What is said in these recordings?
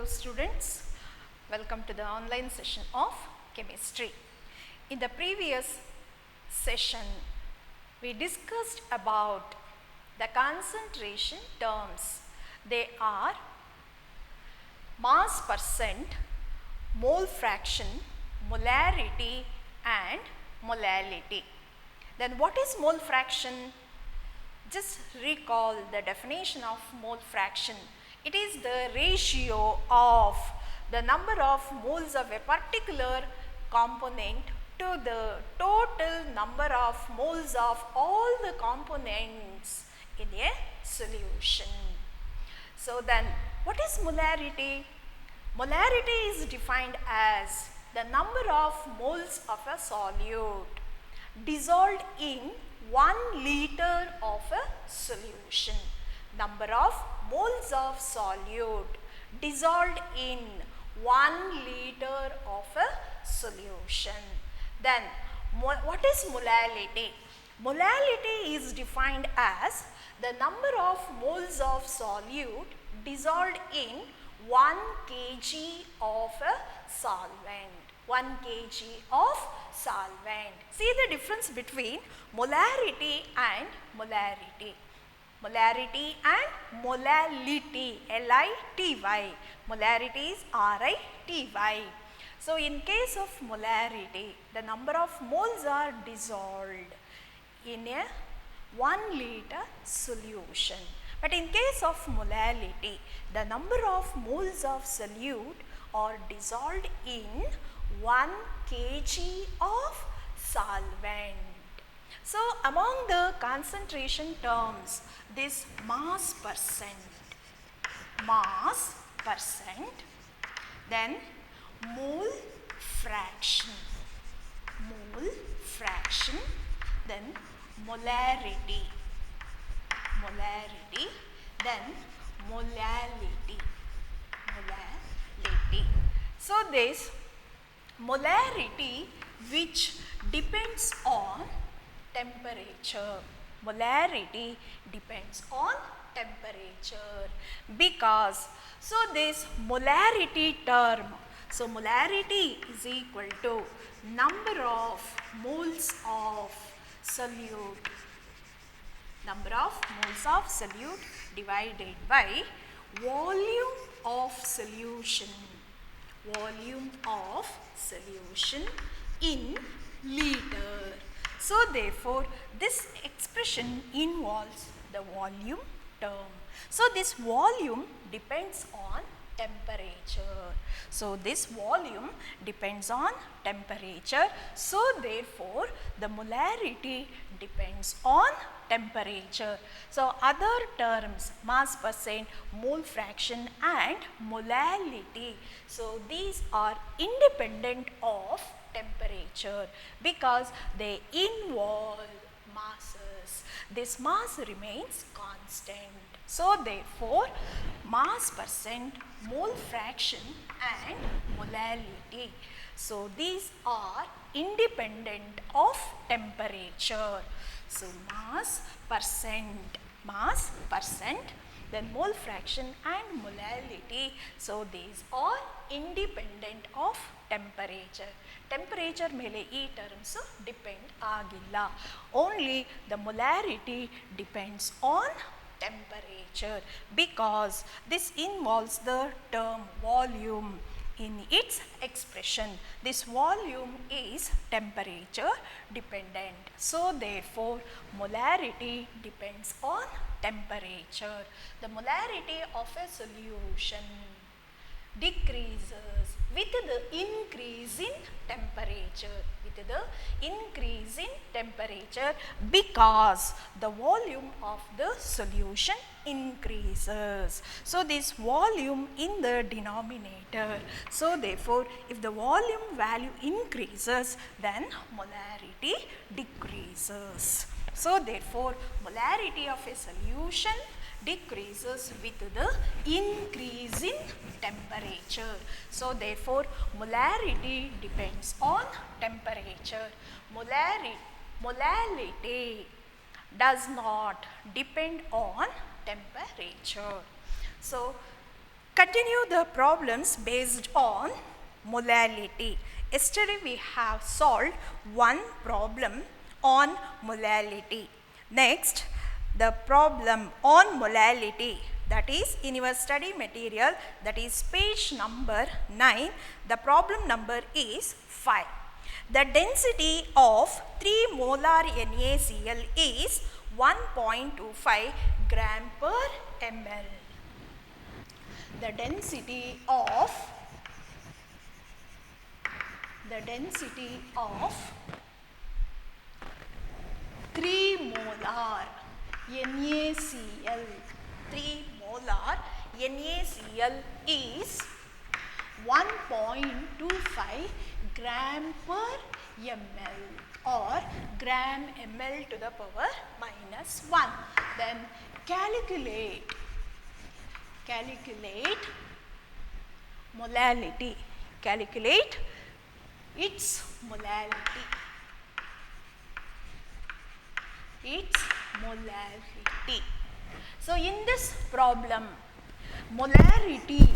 Hello students, welcome to the online session of chemistry. In the previous session, we discussed about the concentration terms. They are mass percent, mole fraction, molarity and molality. Then what is mole fraction? Just recall the definition of mole fraction. It is the ratio of the number of moles of a particular component to the total number of moles of all the components in a solution. So then, what is molarity? Molarity is defined as the number of moles of a solute dissolved in 1 liter of a solution. Number of moles of solute dissolved in 1 liter of a solution. Then what is molality? Molality is defined as the number of moles of solute dissolved in 1 kg of a solvent. 1 kg of solvent. See the difference between molarity and molarity. Molarity and molality, L-I-T-Y. Molarity is R-I-T-Y. So in case of molarity, the number of moles are dissolved in a 1 liter solution. But in case of molality, the number of moles of solute are dissolved in 1 kg of solvent. So among the concentration terms, this mass percent, then mole fraction, then molarity, then molality. So this molarity which depends on temperature. Molarity depends on temperature because so this molarity term, so molarity is equal to number of moles of solute, divided by volume of solution in liter. So therefore, this expression involves the volume term. So this volume depends on temperature. So this volume depends on temperature. So therefore, the molarity depends on temperature. So other terms, mass percent, mole fraction and molality. So these are independent of temperature because they involve masses. This mass remains constant. So therefore, mass percent, mole fraction and molality. So these are independent of temperature. So mass percent, then mole fraction and molality. So these are independent of temperature. Temperature ಮೇಲೆ ಈ terms depend ಆಗಿಲ್ಲ. Only the molarity depends on temperature because this involves the term volume in its expression. This volume is temperature dependent. So therefore, molarity depends on temperature. The molarity of a solution decreases with the increase in temperature, because the volume of the solution increases. So this volume in the denominator. So therefore, if the volume value increases, then molarity decreases. So therefore, molarity of a solution decreases with the increase in temperature. So therefore, molarity depends on temperature. Molality does not depend on temperature. So Continue the problems based on molality. Yesterday we have solved one problem on molality. Next, the problem on molality, that is in your study material, that is page number 9. The problem number is 5. The density of 3 molar NaCl is 1.25 gram per ml. The density of 3 molar NaCl, 3 molar NaCl is 1.25 gram per ml or gram ml to the power minus 1. Then calculate molality. Calculate its molality. So in this problem, molarity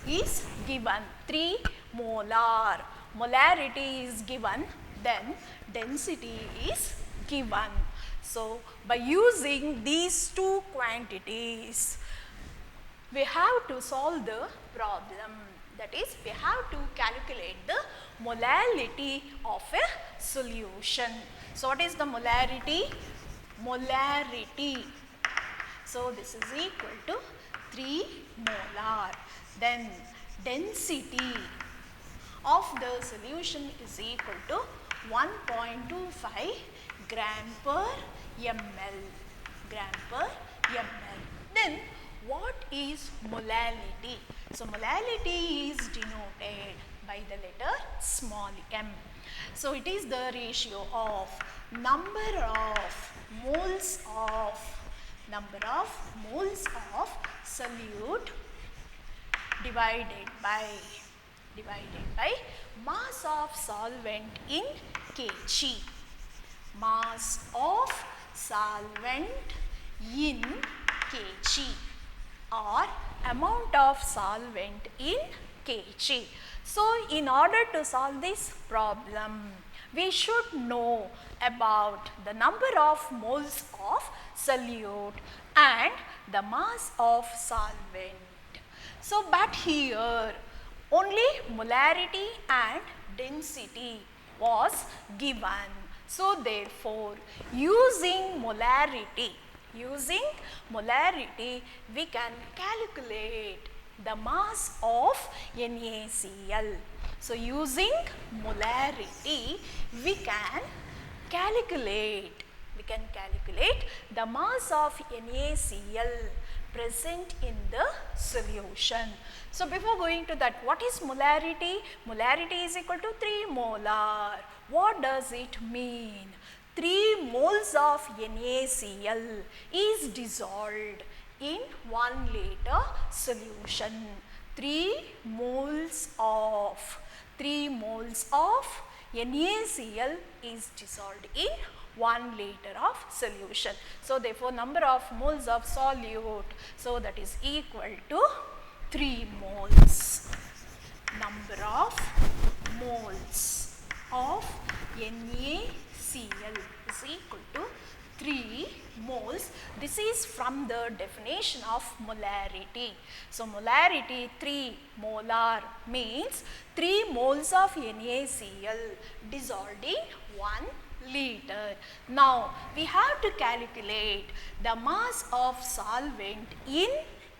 is given 3 molar. Molarity is given, then density is given. So by using these two quantities, we have to solve the problem. That is, we have to calculate the molality of a solution. So what is the molarity? Molarity. So this is equal to 3 molar. Then density of the solution is equal to 1.25 gram per ml. Then what is molality? So molality is denoted by the letter small m. So it is the ratio of number of moles of solute divided by mass of solvent in kg. Mass of solvent in kg or amount of solvent in kg. So in order to solve this problem, we should know about the number of moles of solute and the mass of solvent. So but here only molarity and density was given. So therefore using molarity, we can calculate the mass of NaCl. So using molarity, we can calculate the mass of NaCl present in the solution. So before going to that, what is molarity? Molarity is equal to 3 molar. What does it mean? 3 moles of NaCl is dissolved in 1 liter solution. 3 moles of NaCl is dissolved in 1 liter of solution. So therefore number of moles of solute, so that is equal to 3 moles. Number of moles of NaCl is equal to 3 moles. This is from the definition of molarity. So molarity 3 molar means 3 moles of NaCl dissolved in 1 liter. Now we have to calculate the mass of solvent in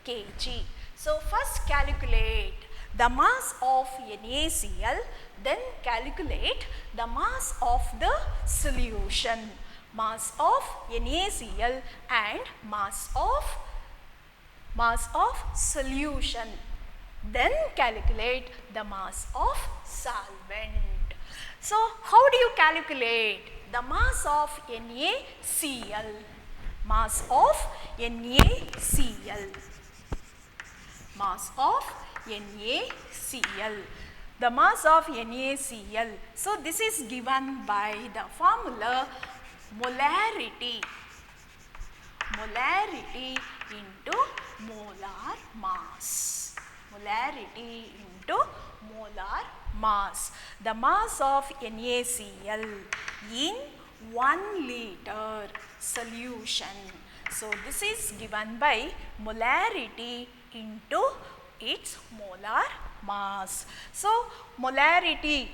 kg. So first calculate the mass of NaCl, then calculate the mass of the solution. Mass of NaCl and mass of solution. Then calculate the mass of solvent. So how do you calculate the mass of NaCl? Mass of NaCl. The mass of NaCl. So this is given by the formula molarity into molar mass. Molarity into molar mass. The mass of NaCl in 1 liter solution. So this is given by molarity into its molar mass. So molarity,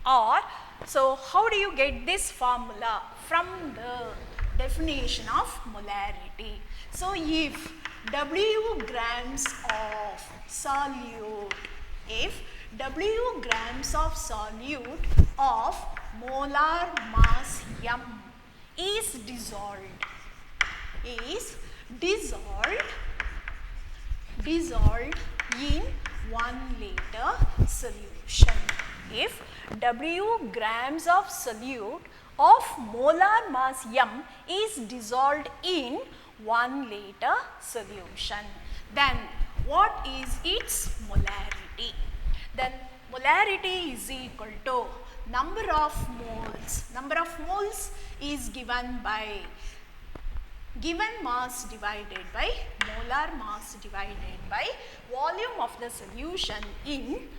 or so how do you get this formula? From the definition of molarity. So if W grams of solute, if W grams of solute of molar mass M is dissolved in 1 liter solution. If W grams of solute of molar mass M is dissolved in 1 liter solution, then what is its molarity? Then molarity is equal to number of moles. Number of moles is given by given mass divided by molar mass divided by volume of the solution in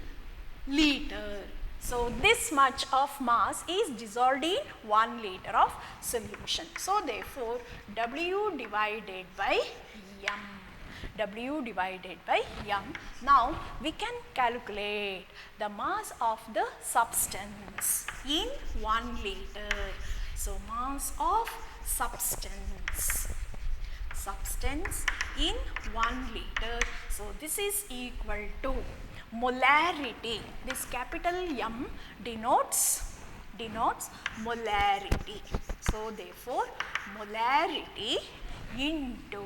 liter. So this much of mass is dissolved in 1 liter of solution. So therefore W divided by M. W divided by M. Now we can calculate the mass of the substance in 1 liter. So mass of substance in 1 liter. So this is equal to molarity. This capital M denotes molarity. So therefore molarity into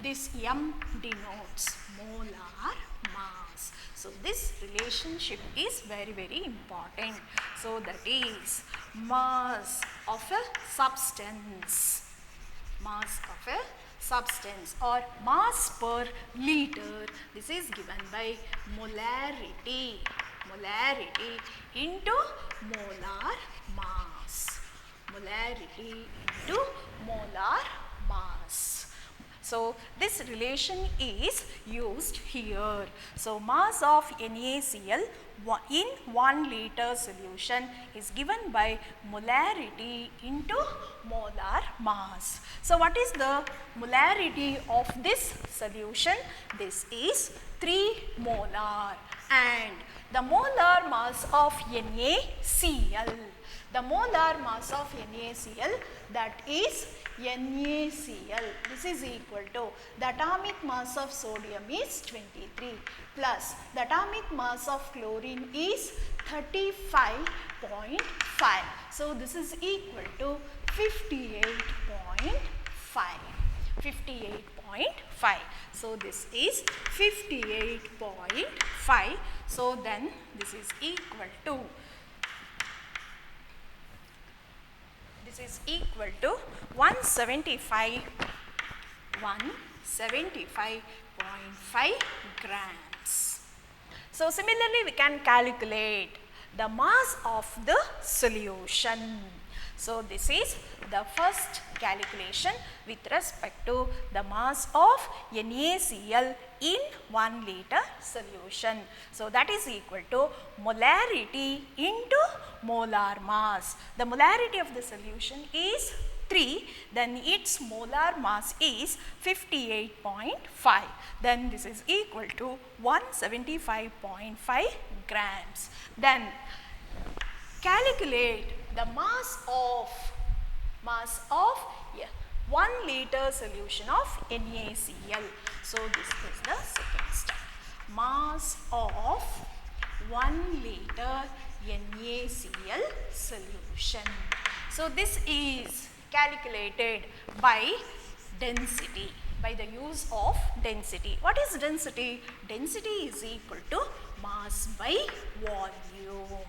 this M denotes molar mass. So this relationship is very, very important. So that is mass of a substance or mass per liter. This is given by molarity into molar mass. Molarity into molar mass. So this relation is used here. So mass of NaCl in 1 liter solution is given by molarity into molar mass. So what is the molarity of this solution? This is 3 molar, and the molar mass of NaCl, the molar mass of NaCl, that is NaCl, this is equal to the atomic mass of sodium is 23 plus the atomic mass of chlorine is 35.5. So this is equal to 58.5. So this is 58.5. So then this is equal to 175.5 grams. So similarly we can calculate the mass of the solution. So this is the first calculation with respect to the mass of NaCl in 1 liter solution. So that is equal to molarity into molar mass. The molarity of the solution is 3, then its molar mass is 58.5. Then this is equal to 175.5 grams. Then calculate the mass of 1 liter solution of NaCl. So this is the second step. Mass of 1 liter NaCl solution. So this is calculated by density, by the use of density. What is density? Density is equal to mass by volume.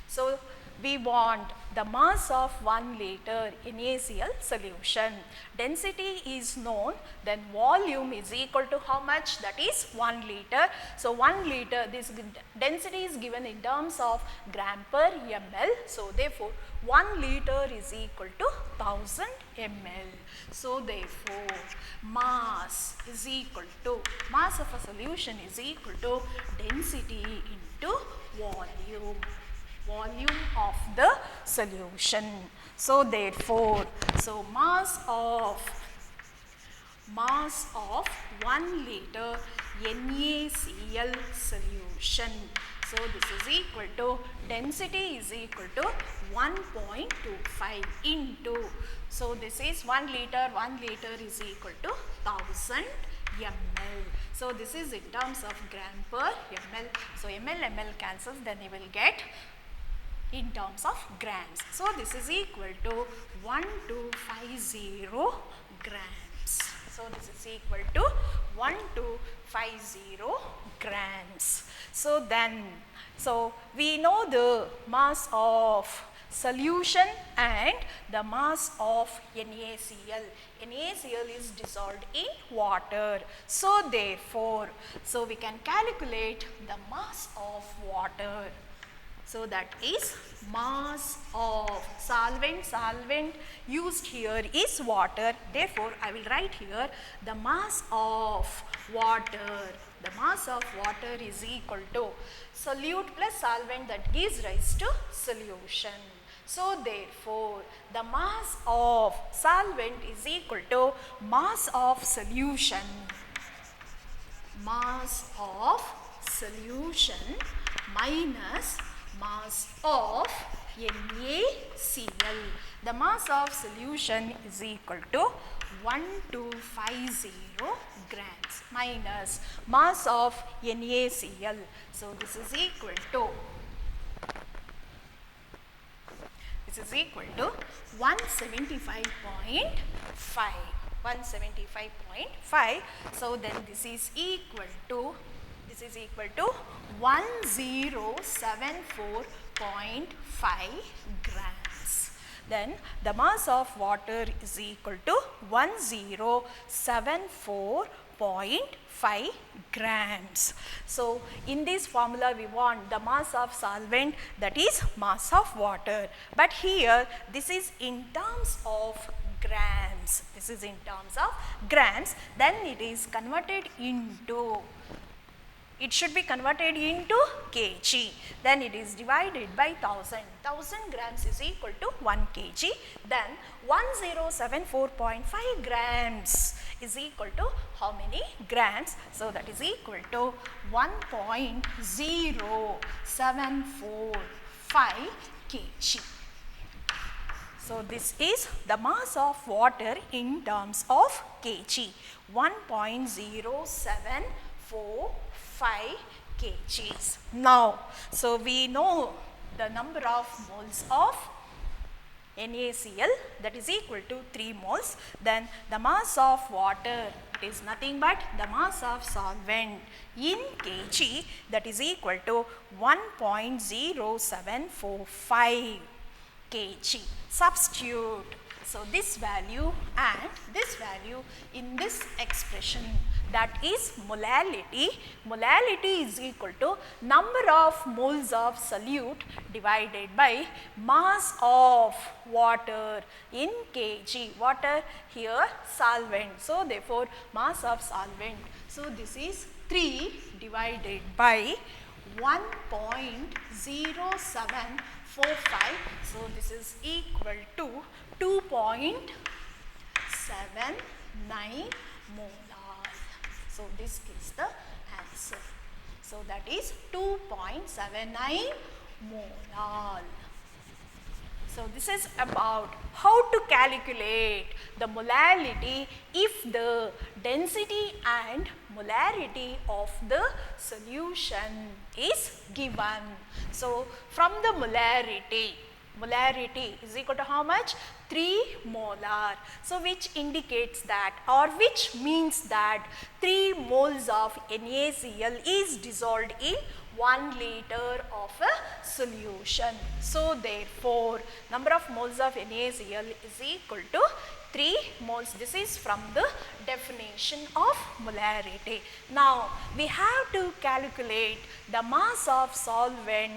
So we want the mass of 1 liter NaCl solution. Density is known, then volume is equal to how much? That is 1 liter. So 1 liter, this density is given in terms of gram per ml. So therefore 1 liter is equal to 1000 ml. So therefore mass is equal to, mass of a solution is equal to density into volume, volume of the solution. So therefore, so mass of 1 liter NaCl solution. So this is equal to, density is equal to 1.25 into, so this is 1 liter is equal to 1000 ml. So this is in terms of gram per ml. So ml cancels, then you will get in terms of grams. So this is equal to 1250 grams. So this is equal to 1250 grams. So then, so we know the mass of solution and the mass of NaCl. NaCl is dissolved in water. So therefore, so we can calculate the mass of water. So that is mass of solvent used here is water. Therefore, I will write here the mass of water. The mass of water is equal to solute plus solvent, that gives rise to solution. So therefore, the mass of solvent is equal to mass of solution. Mass of solution minus mass of NaCl. The mass of solution is equal to 1250 grams minus mass of NaCl. So this is equal to 175.5. 175.5. So then this is equal to 1074.5 grams. Then the mass of water is equal to 1074.5 grams. So in this formula we want the mass of solvent, that is mass of water. But here this is in terms of grams. This is in terms of grams. Then it is converted into, it should be converted into kg. Then it is divided by 1000. 1000 grams is equal to 1 kg. Then 1074.5 grams is equal to how many grams? So that is equal to 1.0745 kg. So this is the mass of water in terms of kg, 1.0745 kgs. Now, so we know the number of moles of NaCl, that is equal to 3 moles. Then the mass of water, it is nothing but the mass of solvent in kg, that is equal to 1.0745 kg. Substitute, so this value and this value in this expression, that is molality. Molality is equal to number of moles of solute divided by mass of water in kg. Water here solvent. So therefore mass of solvent. So this is 3 divided by 1.0745. So this is equal to 2.79 molar. So this is the answer. So that is 2.79 molar. So this is about how to calculate the molality if the density and molarity of the solution is given. So from the molarity is equal to how much? 3 molar. So which indicates that, or which means that 3 moles of NaCl is dissolved in 1 liter of a solution. So therefore, number of moles of NaCl is equal to 3 moles. This is from the definition of molarity. Now we have to calculate the mass of solvent.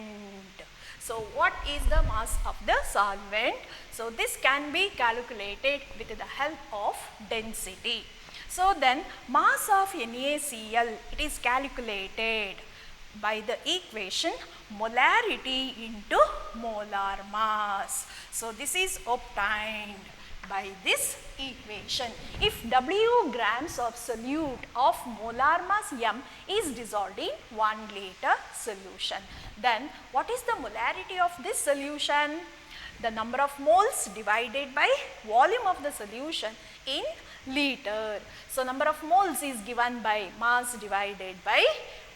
So what is the mass of the solvent? So this can be calculated with the help of density. So then mass of NaCl, it is calculated by the equation molarity into molar mass. So this is obtained by this equation. If W grams of solute of molar mass M is dissolved in 1 liter solution, then what is the molarity of this solution? The number of moles divided by volume of the solution in liter. So number of moles is given by mass divided by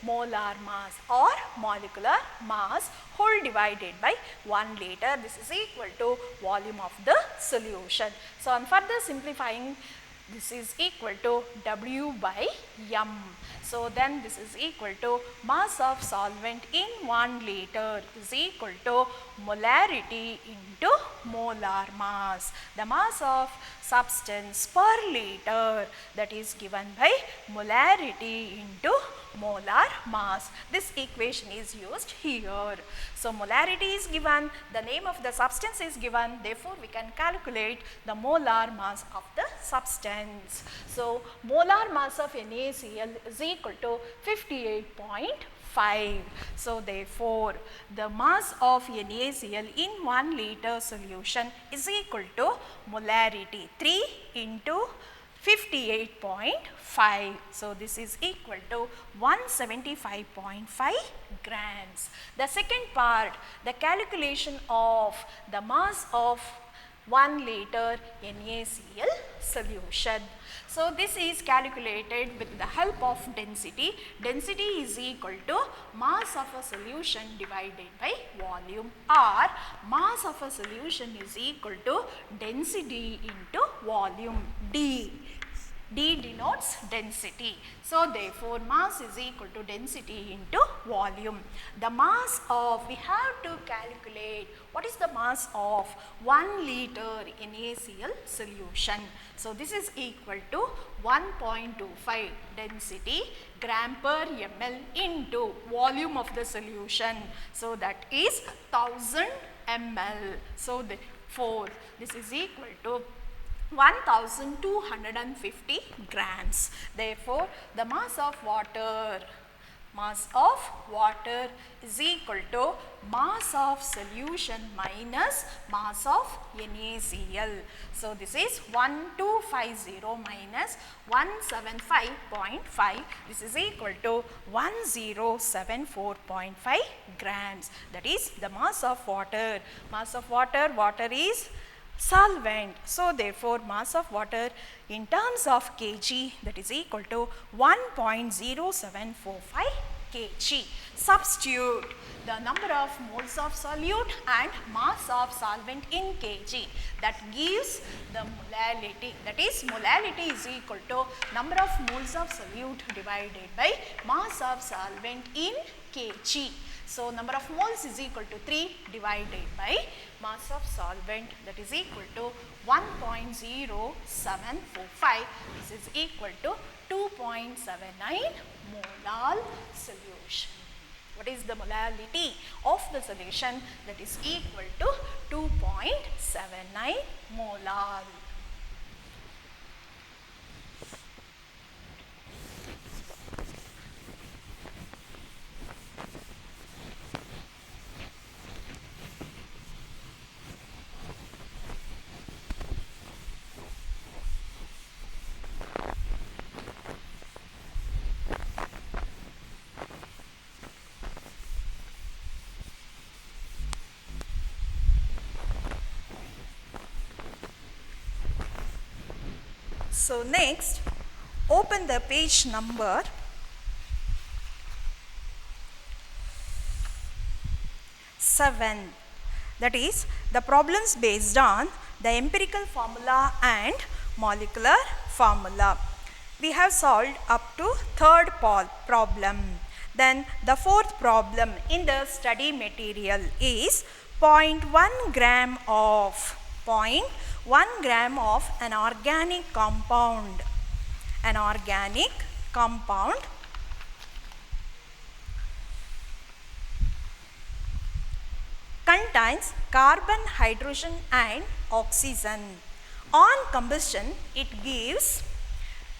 molar mass or molecular mass whole divided by 1 liter. This is equal to volume of the solution. So on further simplifying, this is equal to W by M. So then this is equal to mass of solvent in 1 liter is equal to molarity into molar mass. The mass of substance per liter, that is given by molarity into molar mass. This equation is used here. So molarity is given, the name of the substance is given, therefore we can calculate the molar mass of the substance. So molar mass of NaCl is equal to 58.5. So therefore the mass of NaCl in 1 liter solution is equal to molarity 3 into 58.5. So this is equal to 175.5 grams. The second part, the calculation of the mass of 1 liter NaCl solution. So this is calculated with the help of density. Density is equal to mass of a solution divided by volume, or mass of a solution is equal to density into volume, D. D denotes density. So therefore mass is equal to density into volume. The mass of, we have to calculate what is the mass of 1 liter NaCl solution. So this is equal to 1.25 density gram per ml into volume of the solution. So that is 1000 ml. So therefore this is equal to 1250 grams. Therefore the mass of water is equal to mass of solution minus mass of NaCl. So this is 1250 minus 175.5. This is equal to 1074.5 grams. That is the mass of water. Mass of water, water is solvent. So therefore mass of water in terms of kg, that is equal to 1.0745 kg. Substitute the number of moles of solute and mass of solvent in kg. That gives the molality. That is molality is equal to number of moles of solute divided by mass of solvent in kg. So number of moles is equal to 3 divided by mass of solvent, that is equal to 1.0745. This is equal to 2.79 molal solution. What is the molality of the solution? That is equal to 2.79 molal. So next, open the page number 7. That is the problems based on the empirical formula and molecular formula. We have solved up to third problem. Then the fourth problem in the study material is 0.1 gram of an organic compound. An organic compound contains carbon, hydrogen and oxygen. On combustion, it gives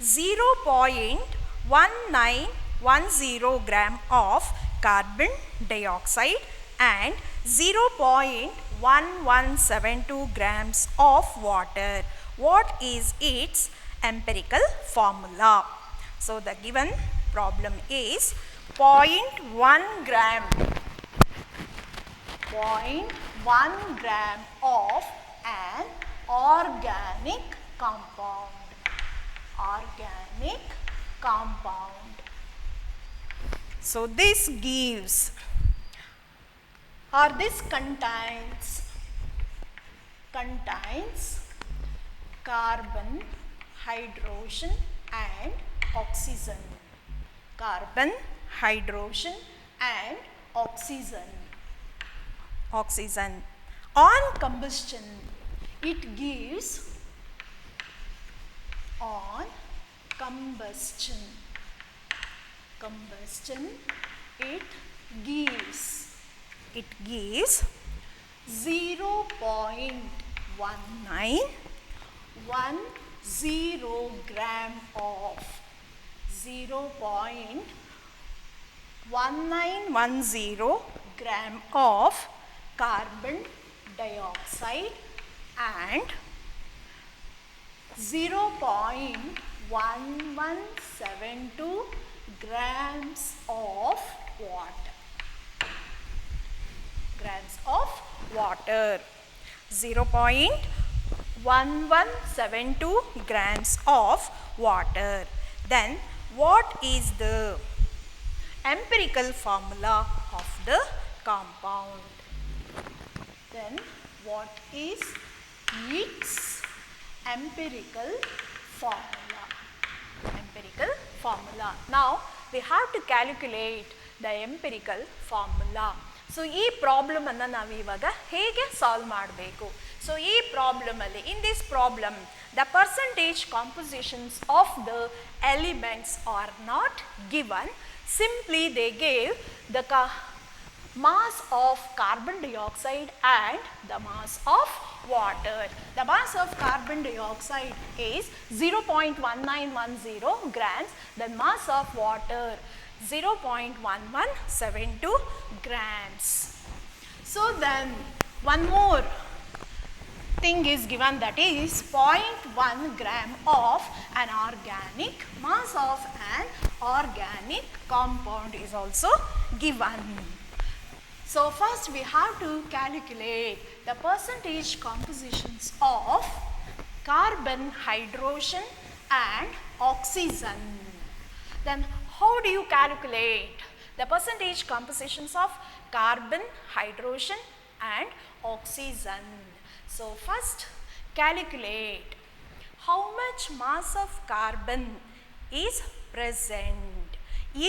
0.1910 gram of carbon dioxide and 0.1172 grams of water. What is its empirical formula? So the given problem is 0.1 gram of an organic compound. So this gives, or this contains carbon, hydrogen and oxygen. Carbon, hydrogen and oxygen. On combustion, it gives, it gives 0.1910 gram of 0.1910 gram of carbon dioxide and 0.1172 grams of water. 0.1172 grams of water. Then what is the empirical formula of the compound? Then what is its empirical formula? Now we have to calculate the empirical formula. So ಈ problem ಅನ್ನು ನಾವು ಇವಾಗ ಹೇಗೆ solve ಮಾಡಬೇಕು? So ಈ problem ಅಲ್ಲಿ, in this problem, the percentage compositions of the elements are not given. Simply they gave the mass of carbon dioxide and the mass of water. The mass of carbon dioxide is 0.1910 grams. The mass of water 0.1172 grams. So then one more thing is given, that is 0.1 gram of an organic, mass of an organic compound is also given. So first we have to calculate the percentage compositions of carbon, hydrogen and oxygen. Then how do you calculate the percentage compositions of carbon, hydrogen and oxygen? So first calculate how much mass of carbon is present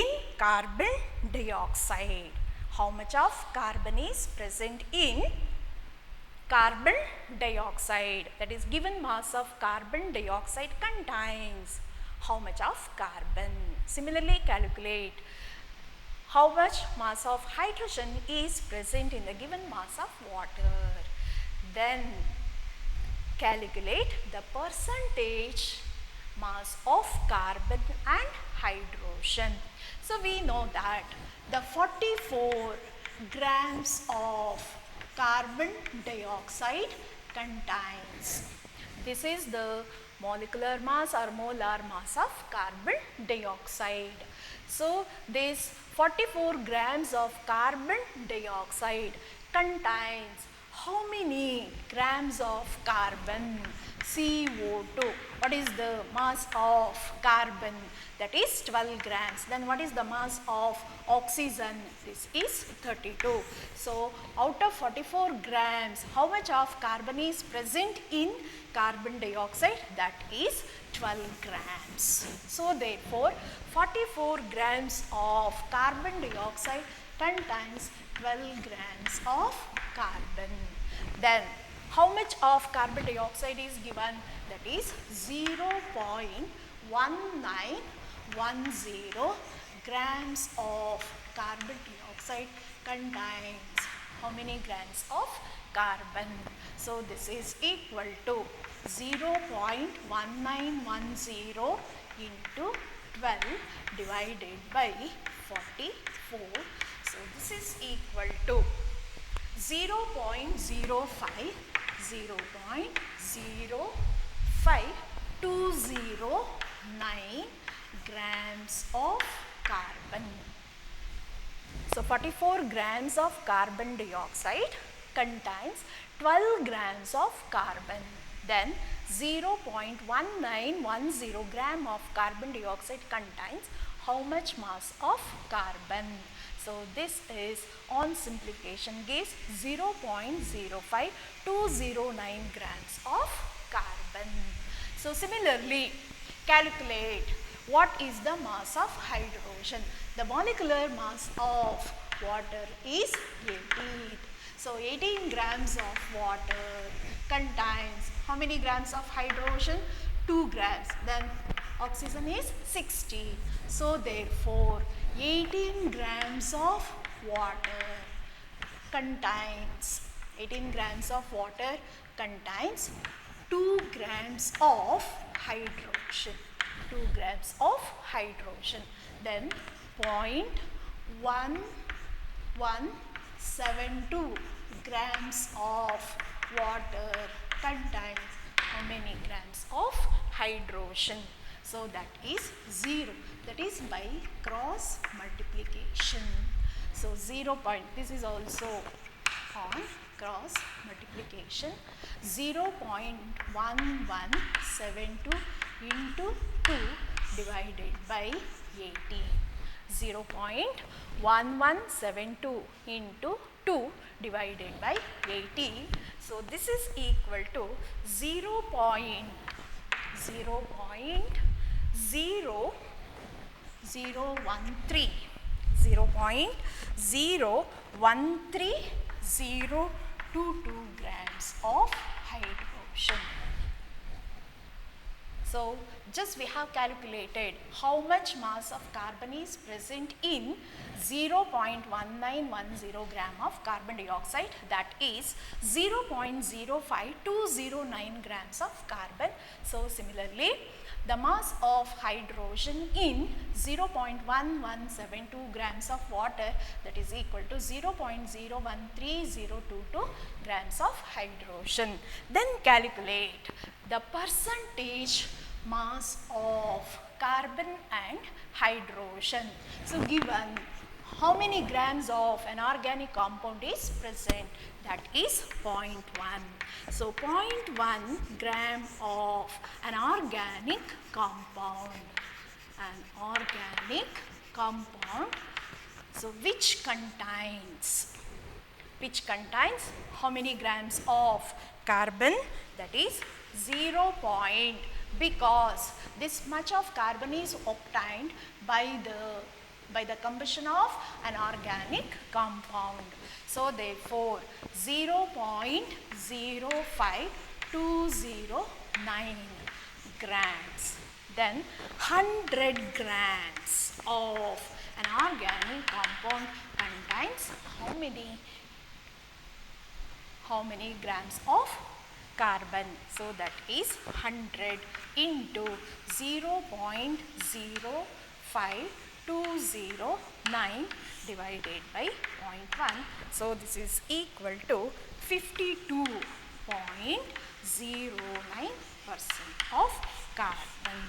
in carbon dioxide. How much of carbon is present in carbon dioxide? That is, given mass of carbon dioxide contains how much of carbon. Similarly, calculate how much mass of hydrogen is present in the given mass of water. Then calculate the percentage mass of carbon and hydrogen. So we know that the 44 grams of carbon dioxide contains. This is the molecular mass or molar mass of carbon dioxide. So this 44 grams of carbon dioxide contains how many grams of carbon? CO2. what is the mass of carbon? That is 12 grams. Then what is the mass of oxygen? This is 32. So out of 44 grams, how much of carbon is present in carbon dioxide? That is 12 grams. So therefore 44 grams of carbon dioxide contains 12 grams of carbon. Then how much of carbon dioxide is given? That is 0.1910 grams of carbon dioxide contains how many grams of carbon? So this is equal to 0.1910 into 12 divided by 44. So this is equal to 0.05 0.05209 grams of carbon. So 44 grams of carbon dioxide contains 12 grams of carbon. Then 0.1910 gram of carbon dioxide contains how much mass of carbon? So this is on simplification gives 0.05209 grams of carbon. So similarly, calculate what is the mass of hydrogen. The molecular mass of water is 18. So 18 grams of water contains how many grams of hydrogen? 2 grams. Then oxygen is 60. So therefore 18 grams of water contains 2 grams of hydrogen. 2 grams of hydrogen. Then 0.1172 grams of water contains how many grams of hydrogen? So that is 0. That is by cross multiplication. So 0. This is also on cross multiplication. 0.1172 into 2 divided by 80. 0.1172 into 2 divided by 80. So this is equal to 0.013 grams of hydrogen. So just we have calculated how much mass of carbon is present in 0.1910 gram of carbon dioxide, that is 0.05209 grams of carbon. So similarly, the mass of hydrogen in 0.1172 grams of water, that is equal to 0.013022 grams of hydrogen. Then calculate the percentage mass of carbon and hydrogen. So given how many grams of an organic compound is present, that is 0.1. So 0.1 gram of an organic compound. So which contains how many grams of carbon? That is 0. Because this much of carbon is obtained by the combustion of an organic compound. So therefore 0.05209 grams. Then 100 grams of an organic compound contains how many grams of carbon? So that is 100 into 0.05209 divided by 0.1. So this is equal to 52.09% of carbon.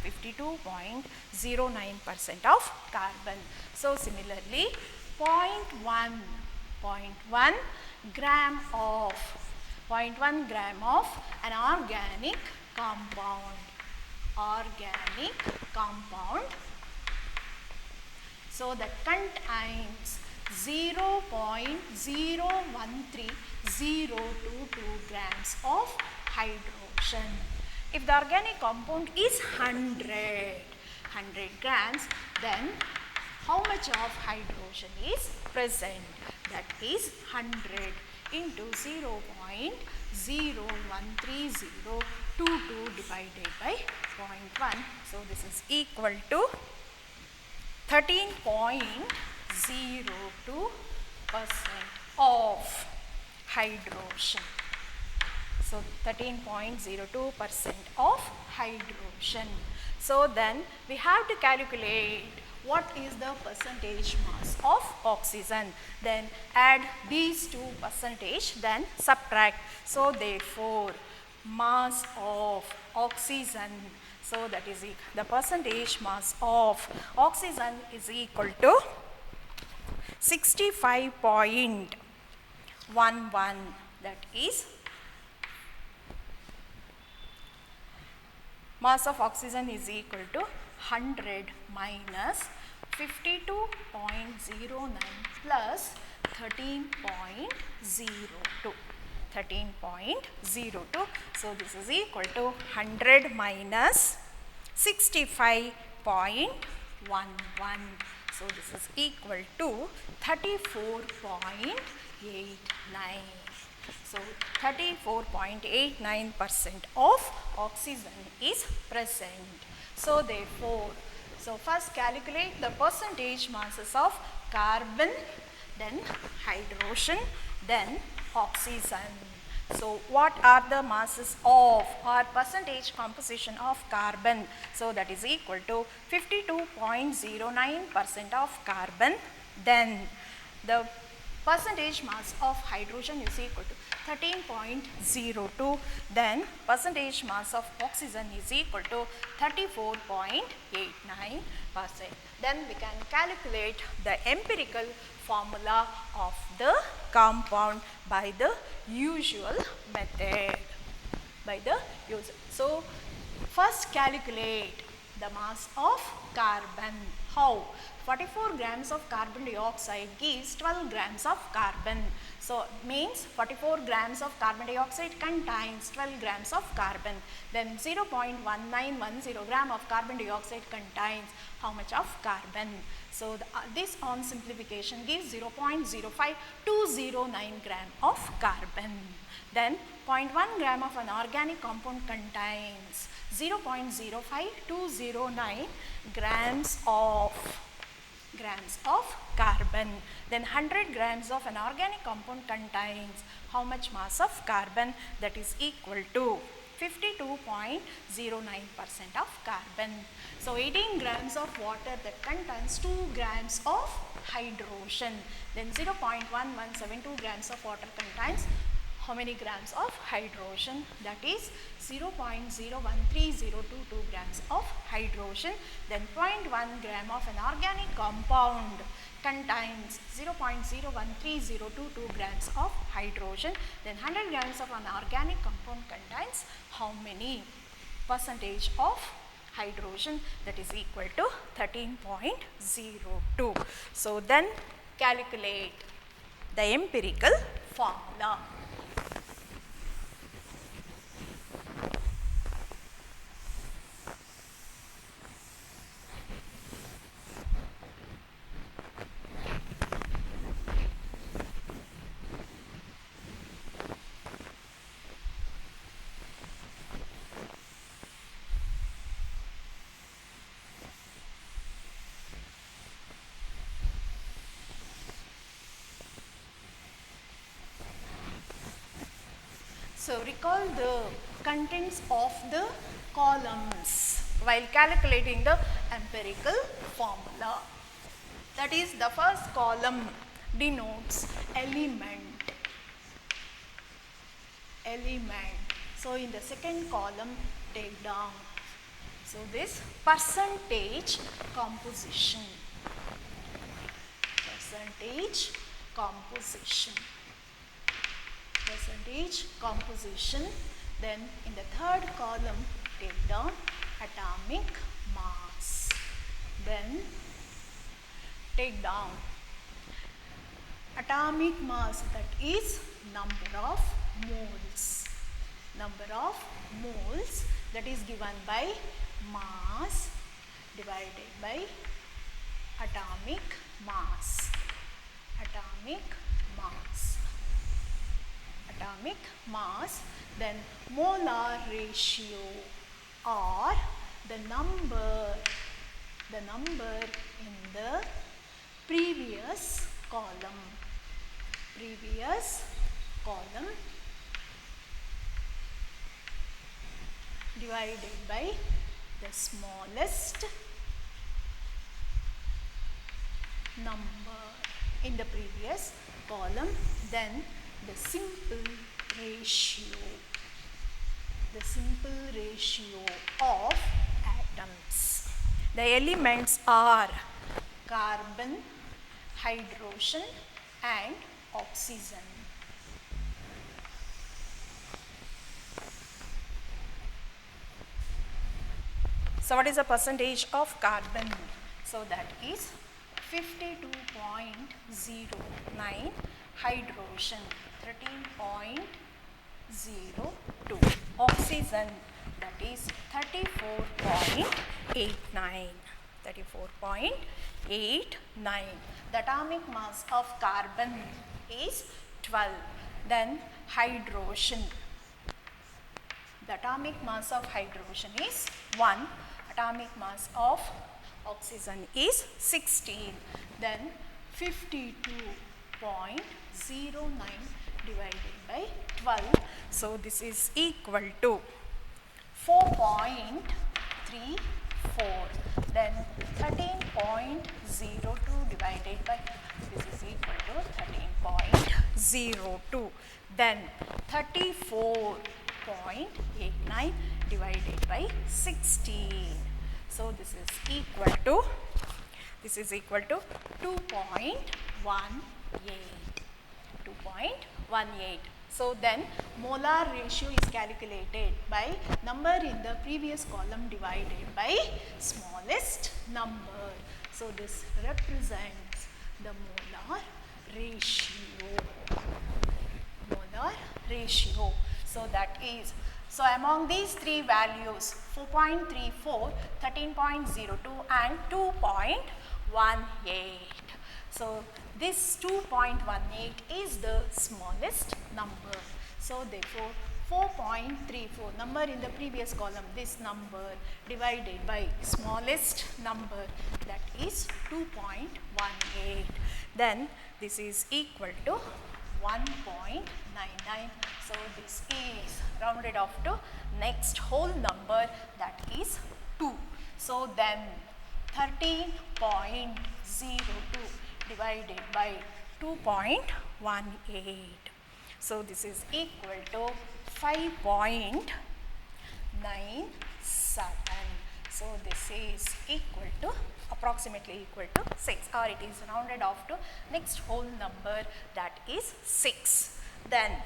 52.09% of carbon. So similarly, 0.1 gram of an organic compound organic compound so that contains 0.013022 grams of hydrogen. If the organic compound is 100 grams, then how much of hydrogen is present? That is 100 into 0.013022 divided by 0.1. So this is equal to 13.02% of hydrogen. So 13.02% of hydrogen. So then we have to calculate what is the percentage mass of oxygen. Then add these two percentage, then subtract. So therefore mass of oxygen, so that is the percentage mass of oxygen is equal to 65.11, that is mass of oxygen is equal to 100 minus 52.09 plus 13.02. 13.02. So this is equal to 100 minus 65.11. So this is equal to 34.89. So 34.89% of oxygen is present. So therefore, so first calculate the percentage masses of carbon, then hydrogen, then oxygen. So what are the masses of or percentage composition of carbon? So that is equal to 52.09% of carbon. Then the percentage mass of hydrogen is equal to 13.02. Then percentage mass of oxygen is equal to 34.89%. Then we can calculate the empirical formula of the compound by the usual method. So first calculate the mass of carbon. How? 44 grams of carbon dioxide gives 12 grams of carbon. So means 44 grams of carbon dioxide contains 12 grams of carbon. Then 0.1910 gram of carbon dioxide contains how much of carbon? So this on simplification gives 0.05209 gram of carbon. Then 0.1 gram of an organic compound contains 0.05209 grams of carbon. Then 100 grams of an organic compound contains how much mass of carbon? That is equal to 52.09% of carbon. So 18 grams of water that contains 2 grams of hydrogen. Then 0.1172 grams of water contains how many grams of hydrogen? That is 0.013022 grams of hydrogen. Then 0.1 gram of an organic compound contains 0.013022 grams of hydrogen. Then 100 grams of an organic compound contains how many percentage of hydrogen? That is equal to 13.02. So then calculate the empirical formula. So recall the contents of the columns while calculating the empirical formula. That is, the first column denotes element. So in the second column, take down. So this percentage composition. Then in the third column, take down atomic mass. Then take down atomic mass, that is number of moles. Number of moles, that is given by mass divided by atomic mass. Atomic mass. Atomic mass. Then molar ratio, or the number in the previous column. Previous column divided by the smallest number in the previous column. Then the simple ratio. The simple ratio of atoms. The elements are carbon, hydrogen and oxygen. So what is the percentage of carbon? So that is 52.09, hydrogen 13.02, oxygen that is 34.89. 34.89. The atomic mass of carbon is 12. Then hydrogen. The atomic mass of hydrogen is 1. Atomic mass of oxygen is 16. Then 52.09 divided by 12. So this is equal to 4.34. Then 13.02 divided by, this is equal to 13.02. Then 34.89 divided by 16. So this is equal to 2.18. 2.18. So then molar ratio is calculated by number in the previous column divided by smallest number. So this represents the molar ratio. Molar ratio. So that is, so among these three values 4.34, 13.02 and 2.18. So this 2.18 is the smallest number. So therefore 4.34, number in the previous column, this number divided by smallest number, that is 2.18. Then this is equal to 1.99. So this is rounded off to next whole number, that is 2. So then 13.02 divided by 2.18. So this is equal to 5.97. So this is equal to, approximately equal to 6, or it is rounded off to next whole number, that is 6. Then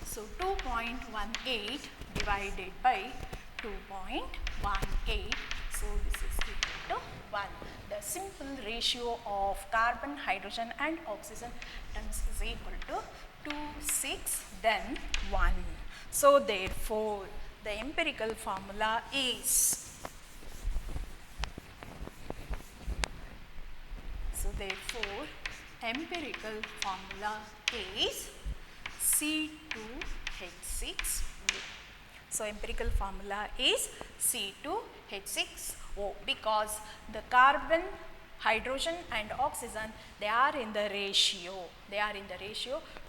so 2.18 divided by 2.18. So this is equal to 1. The simple ratio of carbon, hydrogen and oxygen atoms is equal to 2, 6, then 1. So therefore the empirical formula is, empirical formula is C2H6O. So empirical formula is C2H6O, because the carbon, hydrogen and oxygen, they are in the ratio.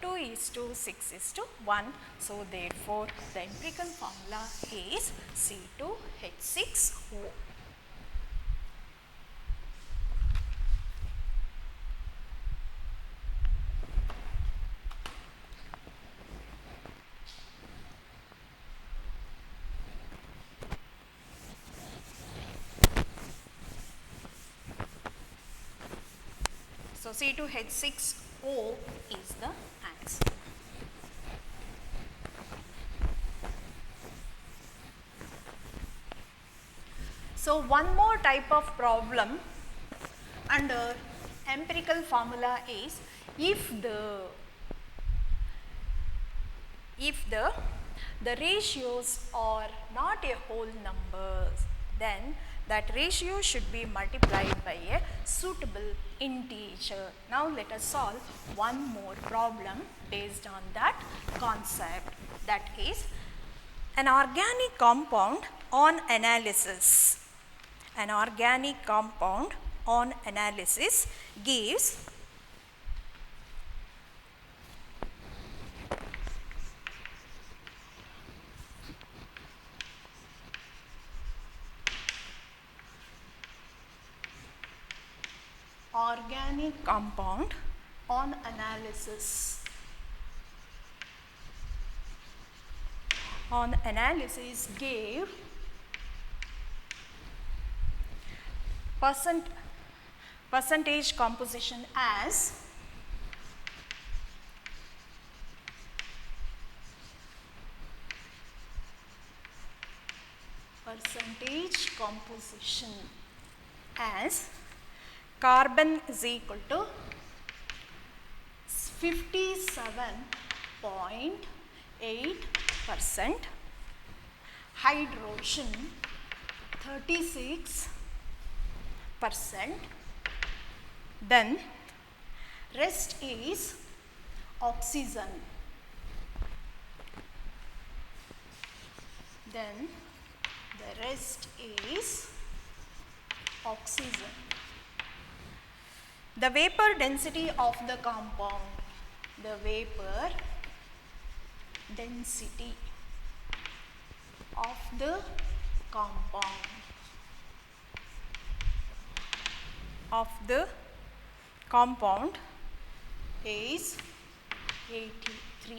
2:6:1. So therefore the empirical formula is C2H6O. So C2H6O is the answer. So one more type of problem under empirical formula is if the ratios are not a whole numbers, then that ratio should be multiplied by a suitable integer. Now let us solve one more problem based on that concept, that is an organic compound on analysis. An organic compound on analysis gives organic compound on analysis. On analysis gave percentage composition as carbon is equal to 57.8%, hydrogen 36%, then rest is oxygen. Then the rest is oxygen. The vapor density of the compound, the vapor density of the compound is 83.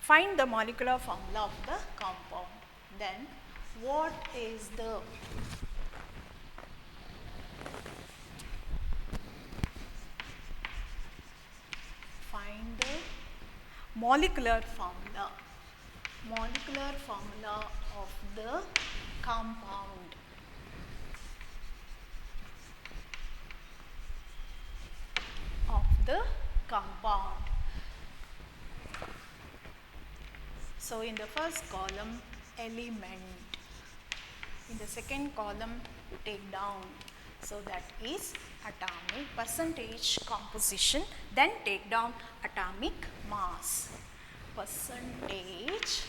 Find the molecular formula of the compound. Then what is the molecular formula of the compound. So in the first column, element. In the second column, take down. So that is atomic percentage composition. Then take down atomic mass. Percentage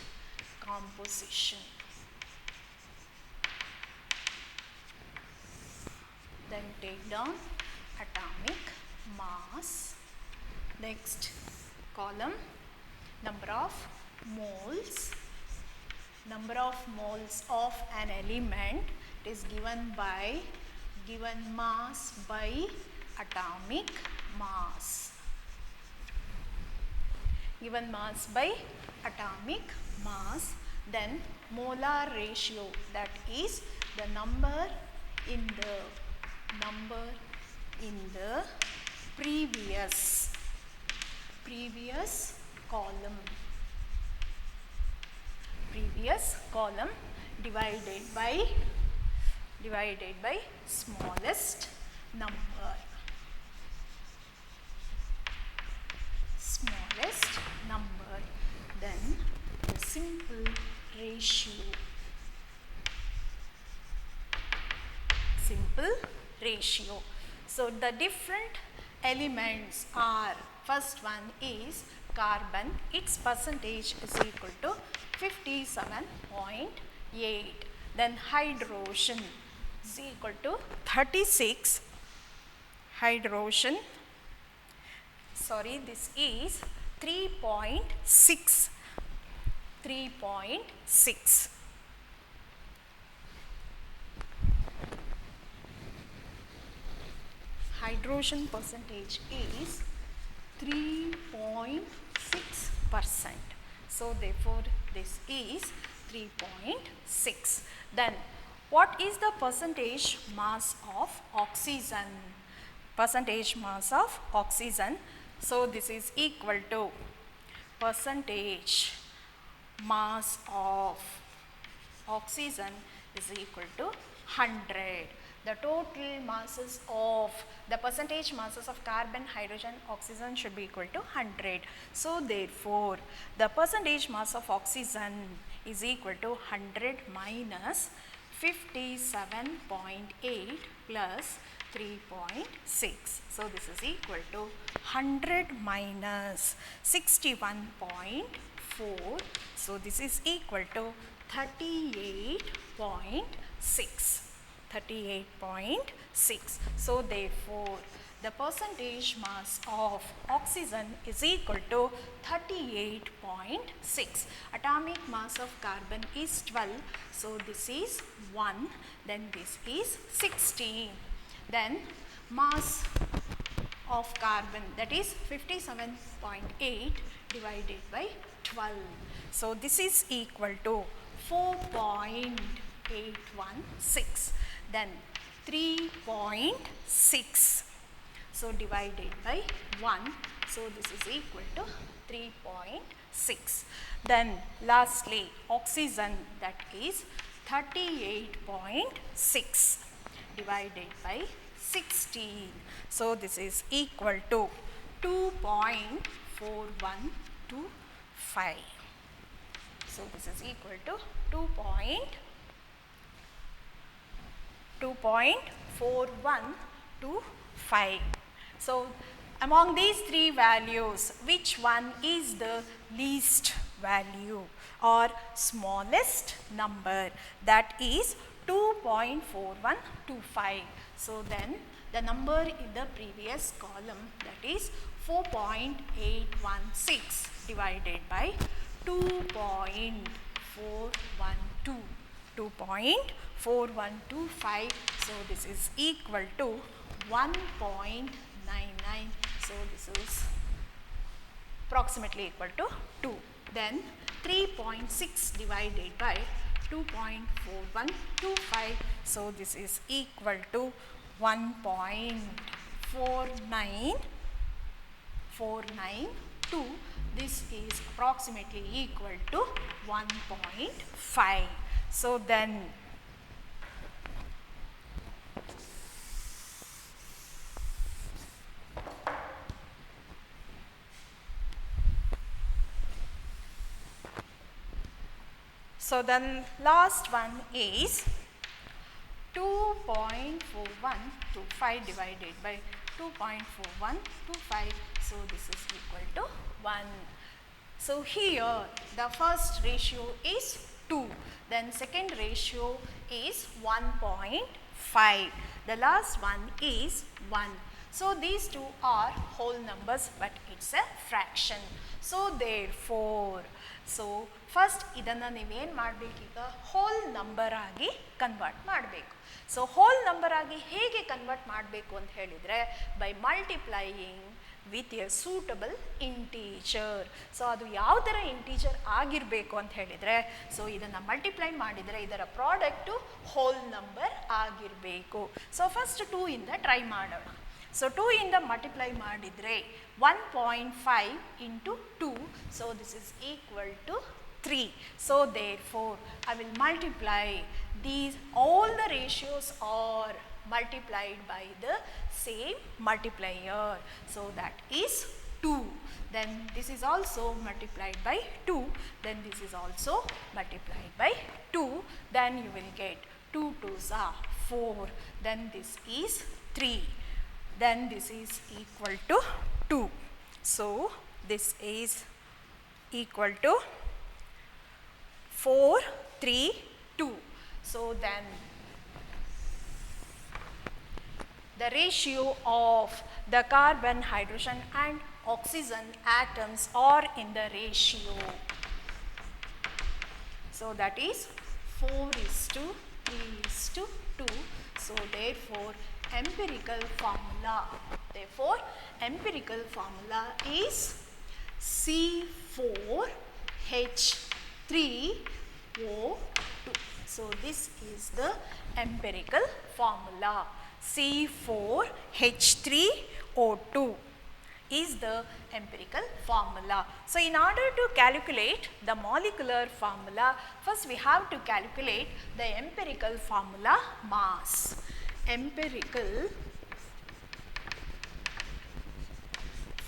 composition. Then take down atomic mass. Next column, number of moles. Number of moles of an element is given mass by atomic mass. Given mass by atomic mass. Then molar ratio, that is the number in the previous column. Divided by smallest number. Then the simple ratio. So the different elements are, first one is carbon, its percentage is equal to 57.8. Then hydrogen is equal to 36. This is 3.6. Hydrogen percentage is 3.6%. So therefore this is 3.6. Then what is the percentage mass of oxygen? So this is equal to percentage mass of oxygen is equal to 100. The total masses of the percentage masses of carbon, hydrogen, oxygen should be equal to 100. So therefore, the percentage mass of oxygen is equal to 100 minus 57.8 plus 3.6. So this is equal to 100 minus 61.4. So this is equal to 38.6. 38.6. So therefore, the percentage mass of oxygen is equal to 38.6. Atomic mass of carbon is 12. So this is 1. Then this is 16. Then mass of carbon, that is 57.8 divided by 12. So this is equal to 4.816. Then 3.6. So divided by 1. So this is equal to 3.6. Then lastly, oxygen, that is 38.6 divided by 16. So this is equal to 2.4125. So this is equal to 2.4125. So among these three values, which one is the least value or smallest number? That is 2.4125. So then the number in the previous column, that is 4.816 divided by 2.412. 2.4125. So this is equal to 1.99. So this is approximately equal to 2. Then 3.6 divided by 2.4125. So this is equal to 1.49492. This is approximately equal to 1.5. So then last one is 2.4125 divided by 2.4125. So this is equal to 1. So here the first ratio is 2. Then second ratio is 1.5. The last one is 1. So these two are whole numbers, but it's a fraction. So therefore, so first ಇದನ್ನು ನೀವೇನು ಮಾಡಬೇಕೀಗ whole number ಆಗಿ convert ಮಾಡಬೇಕು. So whole number ಆಗಿ ಹೇಗೆ convert ಮಾಡಬೇಕು ಅಂತ ಹೇಳಿದರೆ by multiplying with A suitable integer. So ಅದು ಯಾವ ಥರ ಇಂಟೀಜರ್ ಆಗಿರಬೇಕು ಅಂತ ಹೇಳಿದರೆ, ಸೊ ಇದನ್ನು ಮಲ್ಟಿಪ್ಲೈ ಮಾಡಿದರೆ ಇದರ ಪ್ರಾಡಕ್ಟು ಹೋಲ್ ನಂಬರ್ ಆಗಿರಬೇಕು. ಸೊ ಫಸ್ಟ್ 2 ಇಂದ ಟ್ರೈ ಮಾಡೋಣ. ಸೊ 2 ಇಂದ ಮಲ್ಟಿಪ್ಲೈ ಮಾಡಿದರೆ 1.5 into 2. So this is equal to 3. So therefore I will multiply these, all the ratios are multiplied by the same multiplier. So that is 2. Then this is also multiplied by 2. Then this is also multiplied by 2. Then you will get 2 2s are 4. Then this is 3. Then this is equal to 2. So this is equal to 4 3 2. So then the ratio of the carbon, hydrogen and oxygen atoms are in the ratio. So that is 4:3:2. So therefore empirical formula is C4H3O2. So this is the empirical formula, C4H3O2. is the empirical formula. So, in order to calculate the molecular formula, first we have to calculate the empirical formula mass. Empirical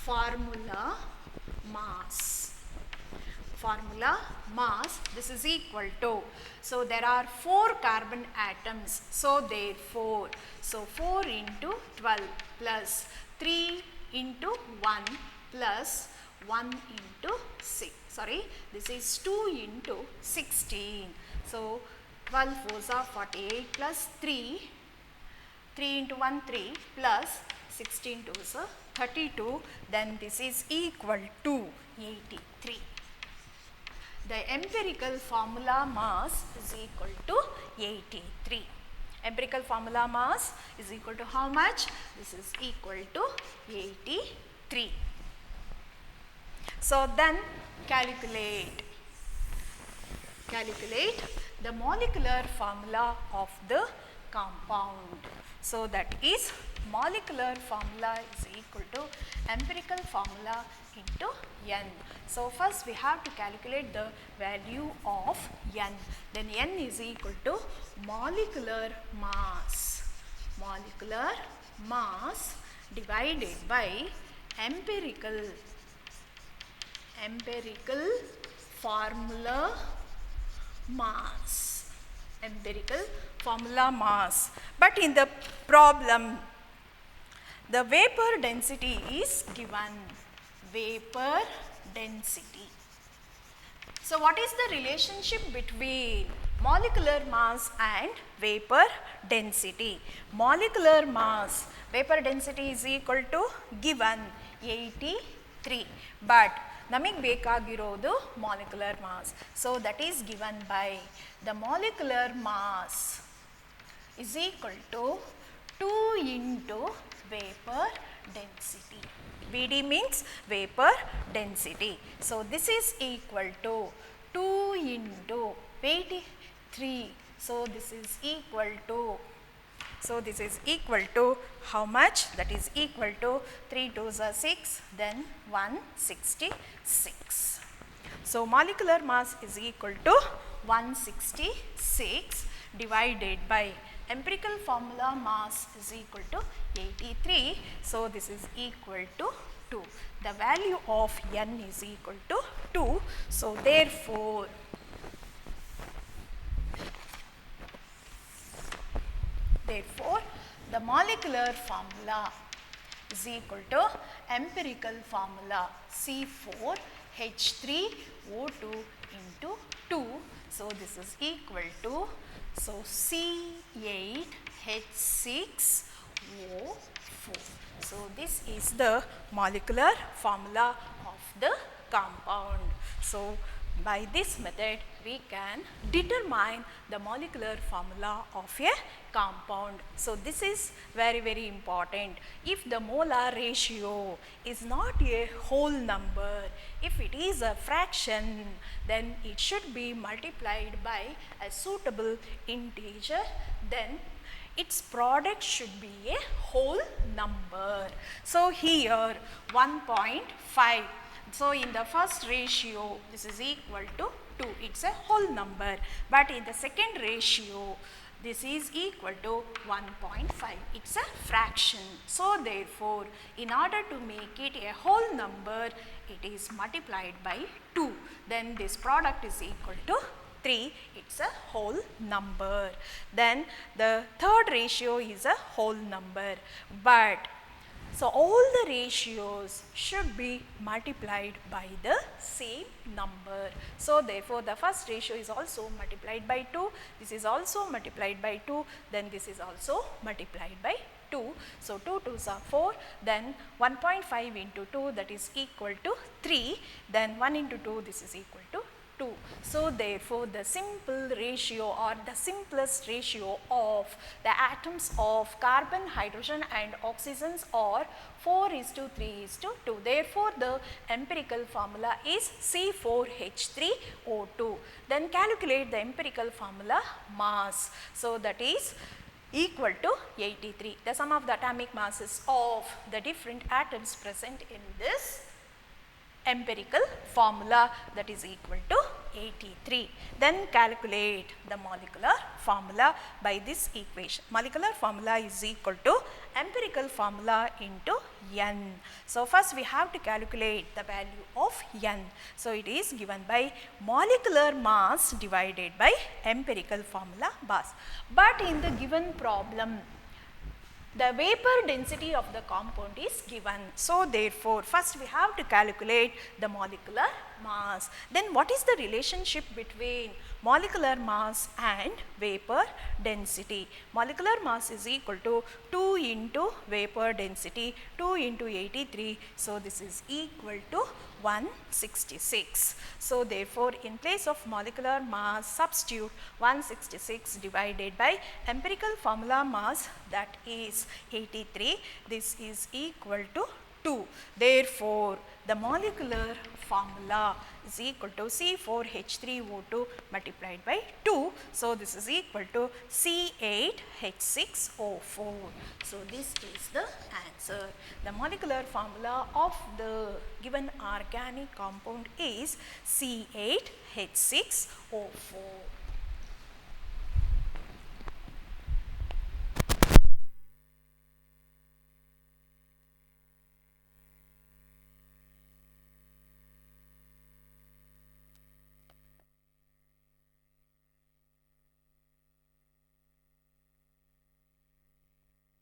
formula mass. Formula mass, this is equal to, so there are 4 carbon atoms, so therefore, so 4 into 12 plus 3 into 1 plus 1 into 6, sorry, this is 2 into 16. So 12 4s are 48 plus 3 into 1 3 plus 16 2s are 32, then this is equal to 83. The empirical formula mass is equal to 83. Empirical formula mass is equal to how much? This is equal to 83. So then calculate the molecular formula of the compound. So that is molecular formula is equal to empirical formula into N. So first we have to calculate the value of N. Then N is equal to molecular mass divided by empirical formula mass. Empirical formula mass. But in the problem, the vapor density is given. Vapor density. So what is the relationship between molecular mass and vapor density? Molecular mass, vapor density is equal to given 83, but ನಮಗೆ ಬೇಕಾಗಿರೋದು molecular mass. So that is given by the molecular mass is equal to 2 into vapor density. Vd means vapor density. So this is equal to 2 into 83. So this is equal to, so this is equal to how much? That is equal to 3 2s are 6, then 166. So molecular mass is equal to 166 divided by empirical formula mass is equal to 83. So this is equal to 2. The value of N is equal to 2. So therefore, the molecular formula is equal to empirical formula C4H3O2 into 2. So this is equal to, so C8H6O4. So this is the molecular formula of the compound. So by this method we can determine the molecular formula of a compound. So this is very very important. If the molar ratio is not a whole number, if it is a fraction, then it should be multiplied by a suitable integer, then its product should be a whole number. So here 1.5. So in the first ratio this is equal to 2, it's a whole number, but in the second ratio this is equal to 1.5, it's a fraction. So therefore, in order to make it a whole number, it is multiplied by 2, then this product is equal to 3, it's a whole number. Then the third ratio is a whole number, but so all the ratios should be multiplied by the same number. So therefore, the first ratio is also multiplied by 2, this is also multiplied by 2, then this is also multiplied by 2. So 2 2s are 4, then 1.5 into 2, that is equal to 3, then 1 into 2, this is equal to 2. So therefore, the simple ratio or the simplest ratio of the atoms of carbon, hydrogen and oxygens are 4:3:2. Therefore, the empirical formula is C4H3O2. Then calculate the empirical formula mass. So that is equal to 83. The sum of the atomic masses of the different atoms present in this empirical formula, that is equal to 83. Then calculate the molecular formula by this equation. Molecular formula is equal to empirical formula into N. So, first we have to calculate the value of N. So, it is given by molecular mass divided by empirical formula mass. But in the given problem, the vapor density of the compound is given. So, therefore, first we have to calculate the molecular mass. Then what is the relationship between molecular mass and vapor density? Molecular mass is equal to 2 into vapor density, 2 into 83. So, this is equal to 166. So, therefore, in place of molecular mass, substitute 166 divided by empirical formula mass, that is 83. This is equal to 2. Therefore, the molecular formula is equal to C4H3O2 multiplied by 2. So, this is equal to C8H6O4. So, this is the answer. The molecular formula of the given organic compound is C8H6O4.